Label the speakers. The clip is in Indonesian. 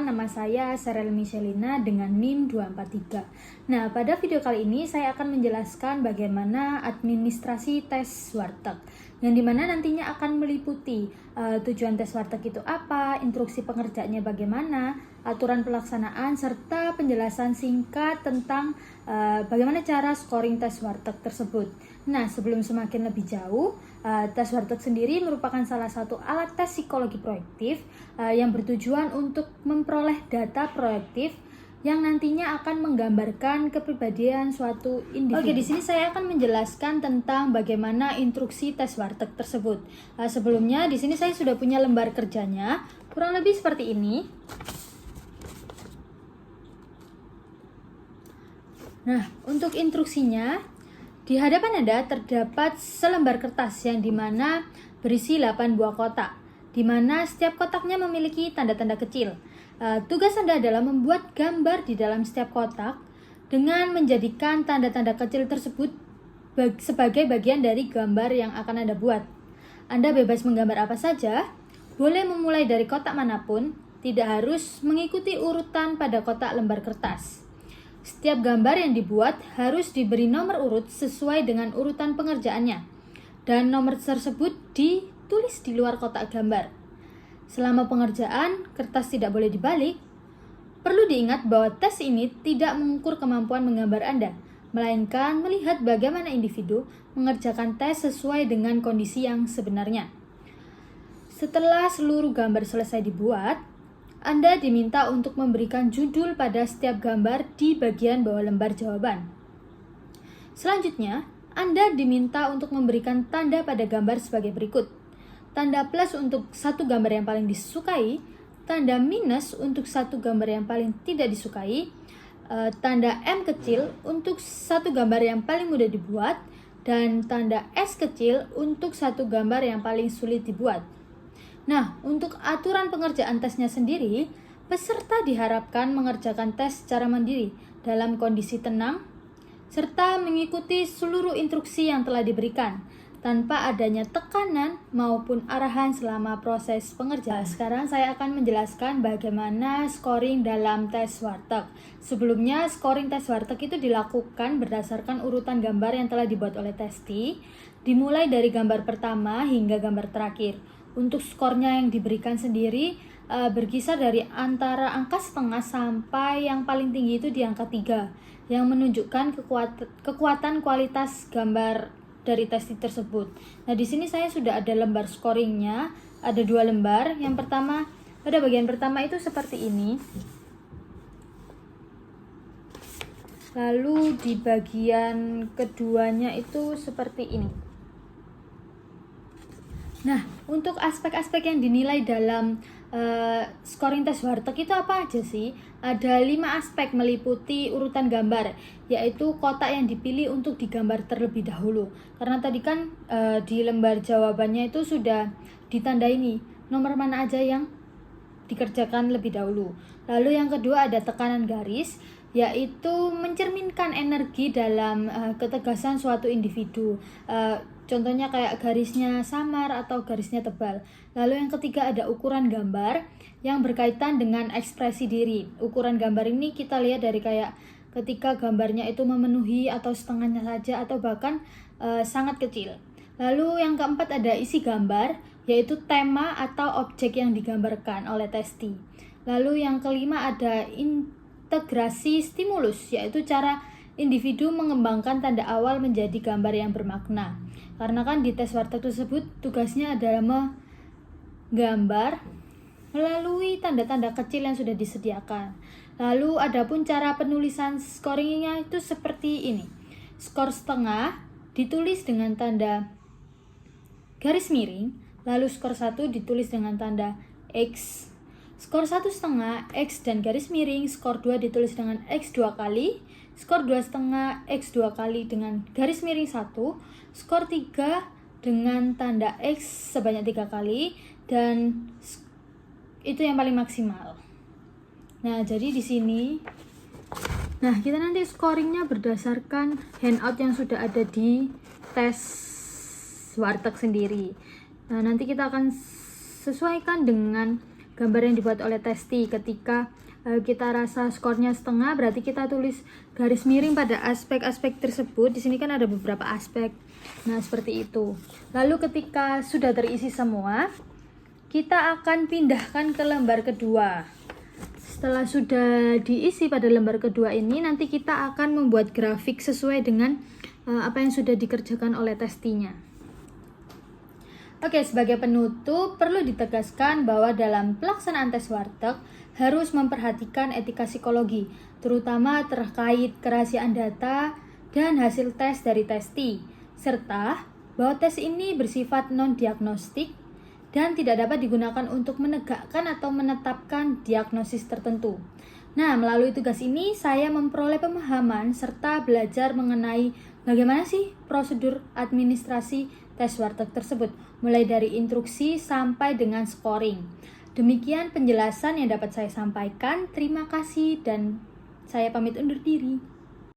Speaker 1: nama saya Serel Michelina dengan NIM 243. Nah, pada video kali ini saya akan menjelaskan bagaimana administrasi tes warteg, yang dimana nantinya akan meliputi tujuan tes warteg itu apa, instruksi pengerjaannya bagaimana, aturan pelaksanaan, serta penjelasan singkat tentang bagaimana cara scoring tes warteg tersebut. Nah, sebelum semakin lebih jauh, tes warteg sendiri merupakan salah satu alat tes psikologi proyektif yang bertujuan untuk memperoleh data proyektif yang nantinya akan menggambarkan kepribadian suatu individu. Oke, di sini saya akan menjelaskan tentang bagaimana instruksi tes warteg tersebut. Sebelumnya di sini saya sudah punya lembar kerjanya, kurang lebih seperti ini. Nah, untuk instruksinya, di hadapan Anda terdapat selembar kertas yang dimana berisi 8 buah kotak, di mana setiap kotaknya memiliki tanda-tanda kecil. Tugas Anda adalah membuat gambar di dalam setiap kotak dengan menjadikan tanda-tanda kecil tersebut sebagai bagian dari gambar yang akan Anda buat. Anda bebas menggambar apa saja, boleh memulai dari kotak manapun, tidak harus mengikuti urutan pada kotak lembar kertas. Setiap gambar yang dibuat harus diberi nomor urut sesuai dengan urutan pengerjaannya, dan nomor tersebut ditulis di luar kotak gambar. Selama pengerjaan, kertas tidak boleh dibalik. Perlu diingat bahwa tes ini tidak mengukur kemampuan menggambar Anda, melainkan melihat bagaimana individu mengerjakan tes sesuai dengan kondisi yang sebenarnya. Setelah seluruh gambar selesai dibuat, Anda diminta untuk memberikan judul pada setiap gambar di bagian bawah lembar jawaban. Selanjutnya, Anda diminta untuk memberikan tanda pada gambar sebagai berikut. Tanda plus untuk satu gambar yang paling disukai, tanda minus untuk satu gambar yang paling tidak disukai, tanda M kecil untuk satu gambar yang paling mudah dibuat, dan tanda S kecil untuk satu gambar yang paling sulit dibuat. Nah, untuk aturan pengerjaan tesnya sendiri, peserta diharapkan mengerjakan tes secara mandiri dalam kondisi tenang, serta mengikuti seluruh instruksi yang telah diberikan, tanpa adanya tekanan maupun arahan selama proses pengerjaan. Sekarang saya akan menjelaskan bagaimana scoring dalam tes warteg. Sebelumnya, scoring tes warteg itu dilakukan berdasarkan urutan gambar yang telah dibuat oleh testi, dimulai dari gambar pertama hingga gambar terakhir. Untuk skornya yang diberikan sendiri berkisar dari antara angka setengah sampai yang paling tinggi itu di angka 3, yang menunjukkan kekuatan kualitas gambar dari testi tersebut. Nah, di sini saya sudah ada lembar scoringnya, ada 2 lembar. Yang pertama, pada bagian pertama itu seperti ini. Lalu di bagian keduanya itu seperti ini. Nah, untuk aspek-aspek yang dinilai dalam scoring tes warteg itu apa aja sih? Ada 5 aspek meliputi urutan gambar, yaitu kotak yang dipilih untuk digambar terlebih dahulu. Karena tadi kan di lembar jawabannya itu sudah ditandai nih, nomor mana aja yang dikerjakan lebih dahulu. Lalu yang kedua ada tekanan garis, yaitu mencerminkan energi dalam ketegasan suatu individu. Contohnya kayak garisnya samar atau garisnya tebal. Lalu yang ketiga ada ukuran gambar yang berkaitan dengan ekspresi diri. Ukuran gambar ini kita lihat dari kayak ketika gambarnya itu memenuhi atau setengahnya saja atau bahkan sangat kecil. Lalu yang keempat ada isi gambar, yaitu tema atau objek yang digambarkan oleh testi. Lalu yang kelima ada integrasi stimulus, yaitu cara individu mengembangkan tanda awal menjadi gambar yang bermakna. Karena kan di tes warteg tersebut tugasnya adalah menggambar melalui tanda-tanda kecil yang sudah disediakan. Lalu adapun cara penulisan scoringnya itu seperti ini. Skor setengah ditulis dengan tanda garis miring, lalu skor 1 ditulis dengan tanda X. Skor 1,5 X dan garis miring, skor 2 ditulis dengan X 2 kali, skor 2,5 X 2 kali dengan garis miring 1, skor 3 dengan tanda X sebanyak 3 kali, dan itu yang paling maksimal. Nah, jadi di sini kita nanti scoringnya berdasarkan handout yang sudah ada di tes warteg sendiri. Nah, nanti kita akan sesuaikan dengan gambar yang dibuat oleh Testi. Ketika kita rasa skornya setengah, berarti kita tulis garis miring pada aspek-aspek tersebut. Di sini kan ada beberapa aspek. Nah, seperti itu. Lalu ketika sudah terisi semua, kita akan pindahkan ke lembar kedua. Setelah sudah diisi pada lembar kedua ini, nanti kita akan membuat grafik sesuai dengan apa yang sudah dikerjakan oleh Testinya. Oke, sebagai penutup, perlu ditegaskan bahwa dalam pelaksanaan tes warteg harus memperhatikan etika psikologi, terutama terkait kerahasiaan data dan hasil tes dari Testi, serta bahwa tes ini bersifat non-diagnostik dan tidak dapat digunakan untuk menegakkan atau menetapkan diagnosis tertentu. Nah, melalui tugas ini saya memperoleh pemahaman serta belajar mengenai bagaimana sih prosedur administrasi tes warteg tersebut, mulai dari instruksi sampai dengan scoring. Demikian penjelasan yang dapat saya sampaikan. Terima kasih dan saya pamit undur diri.